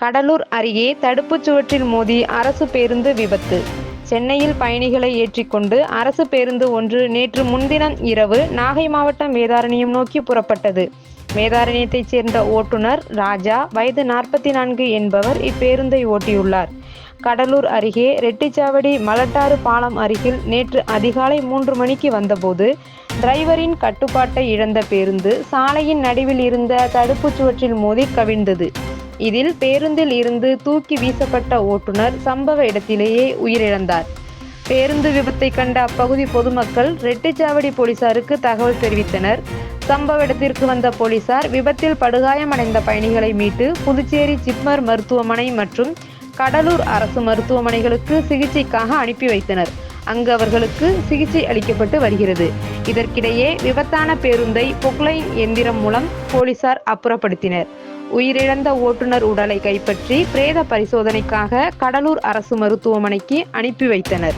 கடலூர் அருகே தடுப்புச் சுவற்றில் மோதி அரசு பேருந்து விபத்து. சென்னையில் பயணிகளை ஏற்றிக்கொண்டு அரசு பேருந்து ஒன்று நேற்று முன்தினம் இரவு நாகை மாவட்டம் வேதாரண்யம் நோக்கி புறப்பட்டது. வேதாரண்யத்தைச் சேர்ந்த ஓட்டுநர் ராஜா, வயது 44 என்பவர் இப்பேருந்தை ஓட்டியுள்ளார். கடலூர் அருகே ரெட்டிச்சாவடி மலட்டாறு பாலம் அருகில் நேற்று அதிகாலை 3 மணிக்கு வந்தபோது டிரைவரின் கட்டுப்பாட்டை இழந்த பேருந்து சாலையின் நடுவில் இருந்த தடுப்புச் சுவற்றில் மோதி கவிழ்ந்தது. இதில் பேருந்தில் இருந்து தூக்கி வீசப்பட்ட ஓட்டுநர் சம்பவ இடத்திலேயே உயிரிழந்தார். பேருந்து விபத்தை கண்ட அப்பகுதி பொதுமக்கள் ரெட்டிச்சாவடி போலீசாருக்கு தகவல் தெரிவித்தனர். சம்பவ இடத்திற்கு வந்த போலீசார் விபத்தில் படுகாயமடைந்த பயணிகளை மீட்டு புதுச்சேரி ஜிப்மர் மருத்துவமனை மற்றும் கடலூர் அரசு மருத்துவமனைகளுக்கு சிகிச்சைக்காக அனுப்பி வைத்தனர். அங்கு அவர்களுக்கு சிகிச்சை அளிக்கப்பட்டு வருகிறது. இதற்கிடையே விபத்தான பேருந்தை பொக்லைன் எந்திரம் மூலம் போலீசார் அப்புறப்படுத்தினர். உயிரிழந்த ஓட்டுநர் உடலை கைப்பற்றி பிரேத பரிசோதனைக்காக கடலூர் அரசு மருத்துவமனைக்கு அனுப்பி வைத்தனர்.